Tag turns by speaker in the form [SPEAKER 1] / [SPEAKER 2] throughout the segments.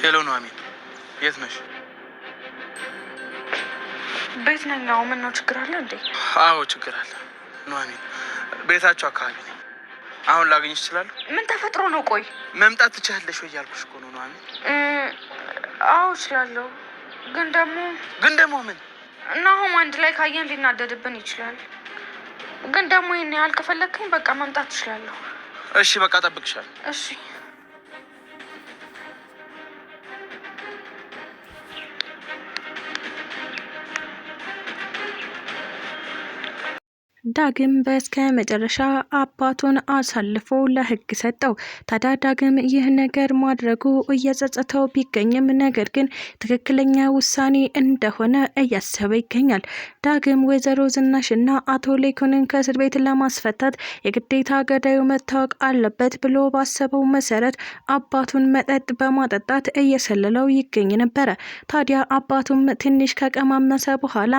[SPEAKER 1] ሄሎ ኑሐሚን፣ የት ነሽ?
[SPEAKER 2] ቤት ነኝ። ምን ነው ችግር አለ እንዴ?
[SPEAKER 1] አዎ ችግር አለ ኑሐሚን፣ ቤታችሁ አካባቢ ነኝ። አሁን ላገኝሽ እችላለሁ?
[SPEAKER 2] ምን ተፈጥሮ ነው? ቆይ
[SPEAKER 1] መምጣት ትችያለሽ ወይ እያልኩሽ እኮ ነው ኑሐሚን።
[SPEAKER 2] አዎ እችላለሁ፣ ግን ደግሞ
[SPEAKER 1] ምን?
[SPEAKER 2] ናሆም አንድ ላይ ካየን ሊናደድብን ይችላል። ግን ደግሞ ይሄን ያህል ከፈለግከኝ በቃ መምጣት እችላለሁ።
[SPEAKER 1] እሺ በቃ እጠብቅሻለሁ።
[SPEAKER 2] እሺ
[SPEAKER 3] ዳግም በስከ መጨረሻ አባቱን አሳልፎ ለሕግ ሰጠው። ታዲያ ዳግም ይህ ነገር ማድረጉ እየጸጸተው ቢገኝም ነገር ግን ትክክለኛ ውሳኔ እንደሆነ እያሰበ ይገኛል። ዳግም ወይዘሮ ዝናሽና አቶ ሌኩንን ከእስር ቤት ለማስፈታት የግዴታ ገዳዩ መታወቅ አለበት ብሎ ባሰበው መሰረት አባቱን መጠጥ በማጠጣት እየሰለለው ይገኝ ነበረ። ታዲያ አባቱም ትንሽ ከቀማመሰ በኋላ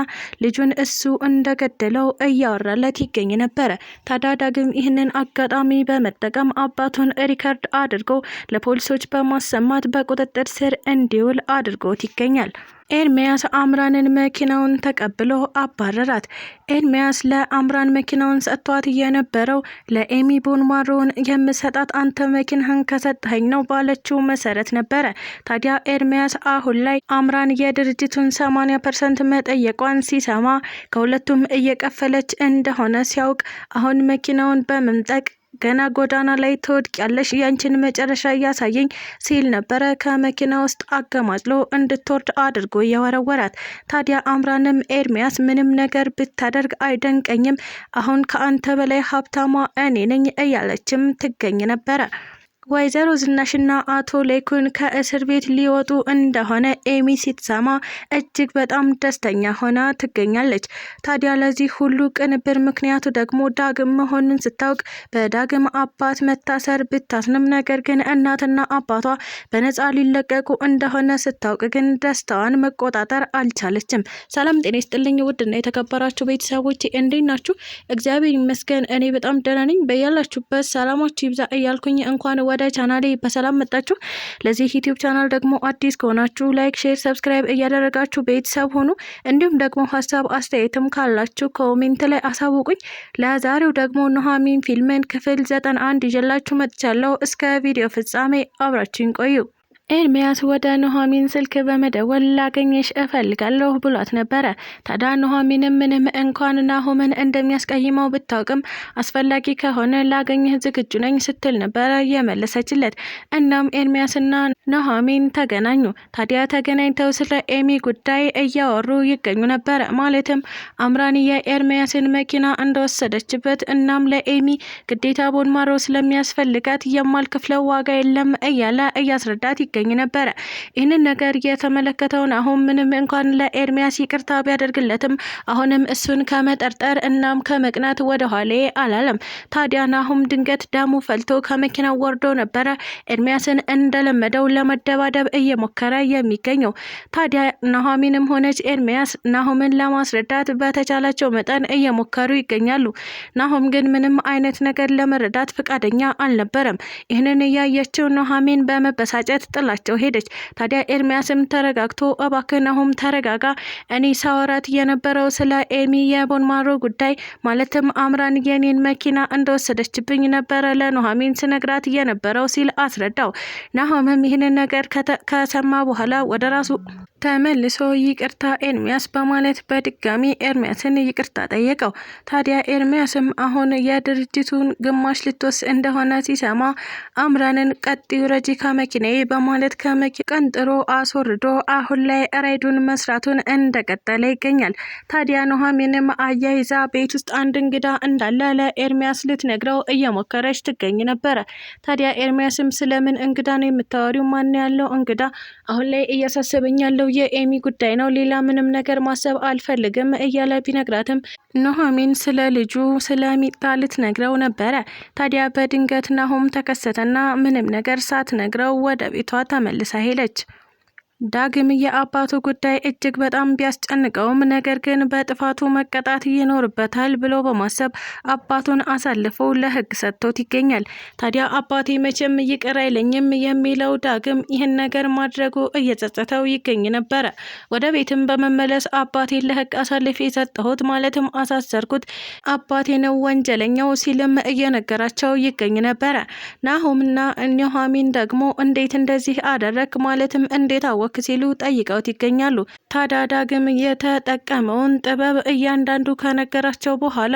[SPEAKER 3] ልጁን እሱ እንደገደለው እያወራ ለት ይገኝ ነበረ። ታዲያ ዳግም ይህንን አጋጣሚ በመጠቀም አባቱን ሪከርድ አድርጎ ለፖሊሶች በማሰማት በቁጥጥር ስር እንዲውል አድርጎት ይገኛል። ኤርሚያስ አምራንን መኪናውን ተቀብሎ አባረራት። ኤርሚያስ ለአምራን መኪናውን ሰጥቷት የነበረው ለኤሚ ቦንማሮን የምሰጣት አንተ መኪናህን ከሰጠኸኝ ነው ባለችው መሰረት ነበረ። ታዲያ ኤርሚያስ አሁን ላይ አምራን የድርጅቱን 80% መጠየቋን ሲሰማ ከሁለቱም እየከፈለች እንደሆነ ሲያውቅ አሁን መኪናውን በመምጠቅ ገና ጎዳና ላይ ትወድቂያለሽ፣ ያንቺን መጨረሻ እያሳየኝ ሲል ነበረ ከመኪና ውስጥ አገማጥሎ እንድትወርድ አድርጎ የወረወራት። ታዲያ አምራንም ኤርሚያስ ምንም ነገር ብታደርግ አይደንቀኝም፣ አሁን ከአንተ በላይ ሀብታሟ እኔ ነኝ እያለችም ትገኝ ነበረ። ወይዘሮ ዝናሽና አቶ ሌኩን ከእስር ቤት ሊወጡ እንደሆነ ኤሚ ስትሰማ እጅግ በጣም ደስተኛ ሆና ትገኛለች። ታዲያ ለዚህ ሁሉ ቅንብር ምክንያቱ ደግሞ ዳግም መሆኑን ስታውቅ በዳግም አባት መታሰር ብታዝንም ነገር ግን እናትና አባቷ በነፃ ሊለቀቁ እንደሆነ ስታውቅ ግን ደስታዋን መቆጣጠር አልቻለችም። ሰላም ጤና ይስጥልኝ ውድና የተከበራችሁ ቤተሰቦች እንዴት ናችሁ? እግዚአብሔር ይመስገን እኔ በጣም ደህና ነኝ። በያላችሁበት ሰላማችሁ ይብዛ እያልኩኝ እንኳን ወደ ቻናሌ በሰላም መጣችሁ። ለዚህ ዩቲዩብ ቻናል ደግሞ አዲስ ከሆናችሁ ላይክ፣ ሼር፣ ሰብስክራይብ እያደረጋችሁ ቤተሰብ ሆኑ። እንዲሁም ደግሞ ሀሳብ አስተያየትም ካላችሁ ኮሜንት ላይ አሳውቁኝ። ለዛሬው ደግሞ ኑሐሚን ፊልምን ክፍል 91 ይዤላችሁ መጥቻለሁ። እስከ ቪዲዮ ፍጻሜ አብራችሁን ቆዩ። ኤርሚያስ ወደ ኑሐሚን ስልክ በመደወል ላገኘሽ እፈልጋለሁ ብሏት ነበረ። ታዲያ ኑሐሚንም ምንም እንኳን ናሆምን እንደሚያስቀይመው ብታውቅም አስፈላጊ ከሆነ ላገኘህ ዝግጁ ነኝ ስትል ነበረ የመለሰችለት። እናም ኤርሚያስና ኑሐሚን ተገናኙ። ታዲያ ተገናኝተው ስለ ኤሚ ጉዳይ እያወሩ ይገኙ ነበረ። ማለትም አምራን የኤርሚያስን መኪና እንደወሰደችበት እናም ለኤሚ ግዴታ ቦንማሮ ስለሚያስፈልጋት የማልከፍለው ዋጋ የለም እያለ እያስረዳት ይገኝ ነበረ። ይህንን ነገር የተመለከተውን አሁን ምንም እንኳን ለኤርሚያስ ይቅርታ ቢያደርግለትም አሁንም እሱን ከመጠርጠር እናም ከመቅናት ወደ ኋላ አላለም። ታዲያ ናሆም ድንገት ደሙ ፈልቶ ከመኪናው ወርዶ ነበረ ኤርሚያስን እንደለመደው ለመደባደብ እየሞከረ የሚገኘው። ታዲያ ኑሐሚንም ሆነች ኤርሚያስ ናሆምን ለማስረዳት በተቻላቸው መጠን እየሞከሩ ይገኛሉ። ናሆም ግን ምንም አይነት ነገር ለመረዳት ፈቃደኛ አልነበረም። ይህንን እያየችው ኑሐሚን በመበሳጨት ጥላቸው ሄደች። ታዲያ ኤርሚያስም ተረጋግቶ እባክህ ናሆም ተረጋጋ፣ እኔ ሳወራት የነበረው ስለ ኤሚ የቦንማሮ ጉዳይ ማለትም አምራን የኔን መኪና እንደወሰደችብኝ ነበረ ለኑሐሚን ስነግራት የነበረው ሲል አስረዳው። ናሆምም ይህንን ነገር ከሰማ በኋላ ወደ ራሱ ተመልሶ ይቅርታ ኤርሚያስ በማለት በድጋሚ ኤርሚያስን ይቅርታ ጠየቀው። ታዲያ ኤርሚያስም አሁን የድርጅቱን ግማሽ ልትወስ እንደሆነ ሲሰማ አምራንን ቀጥዩ ረጂ ከመኪናዬ በማለት ቀንጥሮ አስወርዶ አሁን ላይ ራይዱን መስራቱን እንደቀጠለ ይገኛል። ታዲያ ኑሐሚንም አያይዛ ቤት ውስጥ አንድ እንግዳ እንዳለ ለኤርሚያስ ልትነግረው እየሞከረች ትገኝ ነበረ። ታዲያ ኤርሚያስም ስለምን እንግዳ ነው የምታወሪው? ማን ያለው እንግዳ? አሁን ላይ እያሳሰበኝ ያለው የኤሚ ጉዳይ ነው፣ ሌላ ምንም ነገር ማሰብ አልፈልግም እያለ ቢነግራትም ኑሐሚን ስለ ልጁ ስለ ሚጣ ልትነግረው ነበረ። ታዲያ በድንገት ናሆም ተከሰተና ምንም ነገር ሳትነግረው ወደ ቤቷ ተመልሳ ሄደች። ዳግም የአባቱ ጉዳይ እጅግ በጣም ቢያስጨንቀውም ነገር ግን በጥፋቱ መቀጣት ይኖርበታል ብሎ በማሰብ አባቱን አሳልፎ ለሕግ ሰጥቶት ይገኛል። ታዲያ አባቴ መቼም ይቅር አይለኝም የሚለው ዳግም ይህን ነገር ማድረጉ እየጸጸተው ይገኝ ነበረ። ወደ ቤትም በመመለስ አባቴን ለሕግ አሳልፌ የሰጠሁት ማለትም አሳሰርኩት፣ አባቴ ነው ወንጀለኛው ሲልም እየነገራቸው ይገኝ ነበረ። ናሆምና ኑሐሚን ደግሞ እንዴት እንደዚህ አደረክ ማለትም እንዴት አወክ ሲሉ ጠይቀውት ይገኛሉ። ታዲያ ዳግም የተጠቀመውን ጥበብ እያንዳንዱ ከነገራቸው በኋላ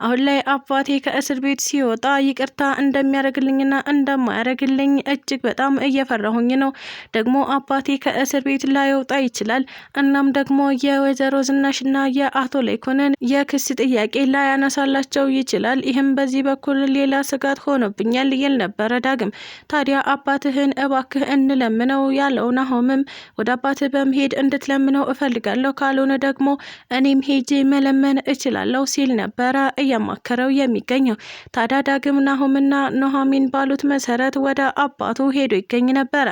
[SPEAKER 3] አሁን ላይ አባቴ ከእስር ቤት ሲወጣ ይቅርታ እንደሚያደርግልኝና እንደማያደርግልኝ እጅግ በጣም እየፈራሁኝ ነው። ደግሞ አባቴ ከእስር ቤት ላይወጣ ይችላል። እናም ደግሞ የወይዘሮ ዝናሽና የአቶ ላይኩንን የክስ ጥያቄ ላያነሳላቸው ይችላል። ይህም በዚህ በኩል ሌላ ስጋት ሆኖብኛል ይል ነበረ ዳግም። ታዲያ አባትህን እባክህ እንለምነው ያለው ናሆምም ወደ አባትህ በመሄድ እንድትለምነው እፈልጋለሁ፣ ካልሆነ ደግሞ እኔም ሄጄ መለመን እችላለሁ ሲል ነበረ እያማከረው የሚገኘው። ታዲያ ዳግም ናሆምና ኑሐሚን ባሉት መሰረት ወደ አባቱ ሄዶ ይገኝ ነበረ።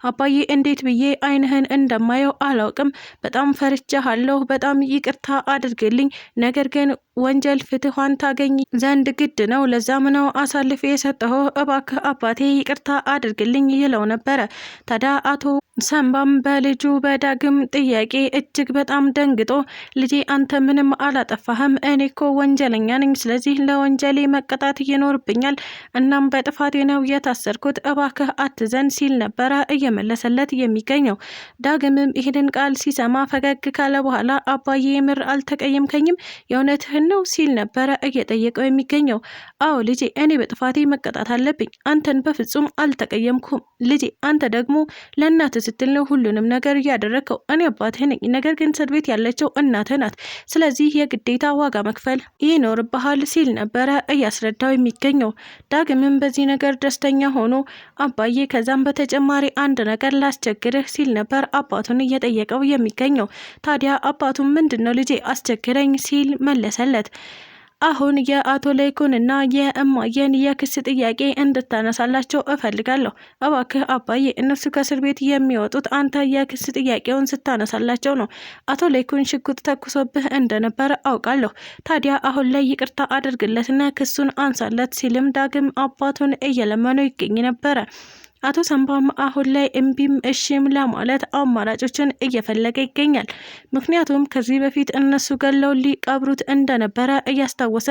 [SPEAKER 3] አባዬ እንዴት ብዬ አይንህን እንደማየው አላውቅም፣ በጣም ፈርቻለሁ፣ በጣም ይቅርታ አድርግልኝ፣ ነገር ግን ወንጀል ፍትኋን ታገኝ ዘንድ ግድ ነው፣ ለዛም ነው አሳልፌ የሰጠሁ፣ እባክህ አባቴ ይቅርታ አድርግልኝ ይለው ነበረ። ታዲያ አቶ ሰንባም በልጁ በዳግም ጥያቄ እጅግ በጣም ደንግጦ ልጄ አንተ ምንም አላጠፋህም፣ እኔ እኮ ወንጀለኛ ነኝ፣ ስለዚህ ለወንጀሌ መቀጣት ይኖርብኛል፣ እናም በጥፋቴ ነው የታሰርኩት፣ እባክህ አትዘን ሲል ነበረ እየመለሰለት የሚገኘው። ዳግምም ይህንን ቃል ሲሰማ ፈገግ ካለ በኋላ አባዬ የምር አልተቀየምከኝም? የእውነትህን ነው ሲል ነበረ እየጠየቀው የሚገኘው። አዎ ልጄ እኔ በጥፋቴ መቀጣት አለብኝ፣ አንተን በፍጹም አልተቀየምኩም ልጄ፣ አንተ ደግሞ ለእናትህ ስትል ነው ሁሉንም ነገር እያደረግከው፣ እኔ አባትህ ነኝ፣ ነገር ግን እስር ቤት ያለችው እናትህ ናት፣ ስለዚህ የግዴታ ዋጋ መክፈል ይኖርብሃል ሲል ነበረ እያስረዳው የሚገኘው። ዳግምም በዚህ ነገር ደስተኛ ሆኖ አባዬ ከዛም በተጨማሪ አንድ ነገር ላስቸግርህ ሲል ነበር አባቱን እየጠየቀው የሚገኘው። ታዲያ አባቱም ምንድን ነው ልጄ አስቸግረኝ ሲል መለሰለት። አሁን የአቶ ላይኩንና የእማየን የክስ ጥያቄ እንድታነሳላቸው እፈልጋለሁ። እባክህ አባዬ እነሱ ከእስር ቤት የሚወጡት አንተ የክስ ጥያቄውን ስታነሳላቸው ነው። አቶ ላይኩን ሽጉጥ ተኩሶብህ እንደነበረ አውቃለሁ። ታዲያ አሁን ላይ ይቅርታ አድርግለትና ክሱን አንሳለት ሲልም ዳግም አባቱን እየለመነው ይገኝ ነበረ። አቶ ሰንባም አሁን ላይ እምቢም እሺም ለማለት አማራጮችን እየፈለገ ይገኛል። ምክንያቱም ከዚህ በፊት እነሱ ገለው ሊቀብሩት እንደነበረ እያስታወሰ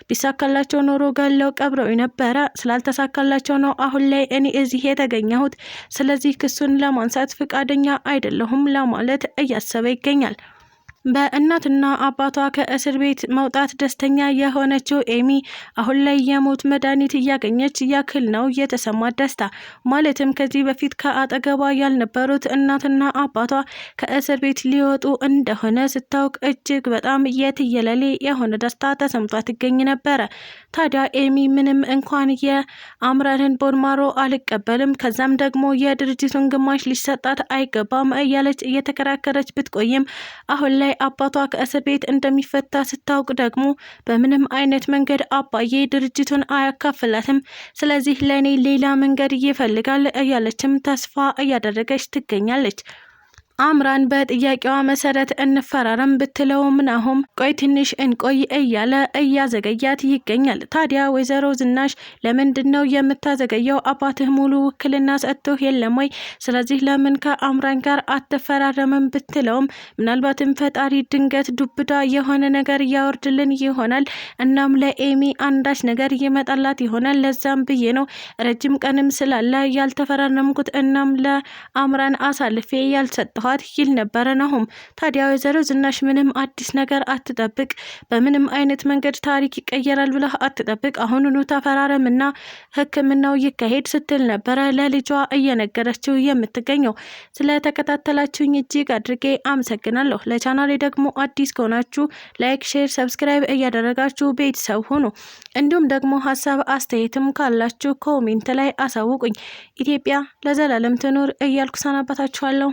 [SPEAKER 3] ቢሳካላቸው ኖሮ ገለው ቀብረው ነበረ፣ ስላልተሳካላቸው ነው አሁን ላይ እኔ እዚህ የተገኘሁት፣ ስለዚህ ክሱን ለማንሳት ፍቃደኛ አይደለሁም ለማለት እያሰበ ይገኛል። በእናትና አባቷ ከእስር ቤት መውጣት ደስተኛ የሆነችው ኤሚ አሁን ላይ የሞት መድኃኒት እያገኘች ያክል ነው የተሰማት ደስታ። ማለትም ከዚህ በፊት ከአጠገቧ ያልነበሩት እናትና አባቷ ከእስር ቤት ሊወጡ እንደሆነ ስታውቅ እጅግ በጣም የትየለሌ የሆነ ደስታ ተሰምቷት ትገኝ ነበረ። ታዲያ ኤሚ ምንም እንኳን የአምራንን ቦርማሮ አልቀበልም፣ ከዛም ደግሞ የድርጅቱን ግማሽ ሊሰጣት አይገባም እያለች እየተከራከረች ብትቆይም አሁን ላይ አባቷ ከእስር ቤት እንደሚፈታ ስታውቅ ደግሞ በምንም አይነት መንገድ አባዬ ድርጅቱን አያካፍላትም፣ ስለዚህ ለእኔ ሌላ መንገድ ይፈልጋል እያለችም ተስፋ እያደረገች ትገኛለች። አምራን በጥያቄዋ መሰረት እንፈራረም ብትለውም ናሆም ቆይ ትንሽ እንቆይ እያለ እያዘገያት ይገኛል። ታዲያ ወይዘሮ ዝናሽ ለምንድን ነው የምታዘገየው? አባትህ ሙሉ ውክልና ሰጥቶህ የለም ወይ? ስለዚህ ለምን ከአምራን ጋር አትፈራረምም ብትለውም ምናልባትም ፈጣሪ ድንገት ዱብዳ የሆነ ነገር እያወርድልን ይሆናል፣ እናም ለኤሚ አንዳች ነገር ይመጣላት ይሆናል፣ ለዛም ብዬ ነው ረጅም ቀንም ስላለ ያልተፈራረምኩት፣ እናም ለአምራን አሳልፌ ያልሰጠኋት ይል ነበረ ናሆም። ታዲያ ወይዘሮ ዝናሽ ምንም አዲስ ነገር አትጠብቅ፣ በምንም አይነት መንገድ ታሪክ ይቀየራል ብለህ አትጠብቅ፣ አሁኑኑ ተፈራረምና ሕክምናው ይካሄድ ስትል ነበረ ለልጇ እየነገረችው የምትገኘው። ስለተከታተላችሁኝ እጅግ አድርጌ አመሰግናለሁ። ለቻናሌ ደግሞ አዲስ ከሆናችሁ ላይክ፣ ሼር፣ ሰብስክራይብ እያደረጋችሁ ቤተሰብ ሁኑ። እንዲሁም ደግሞ ሀሳብ አስተያየትም ካላችሁ ኮሜንት ላይ አሳውቁኝ። ኢትዮጵያ ለዘላለም ትኑር እያልኩ ሰናበታችኋለሁ።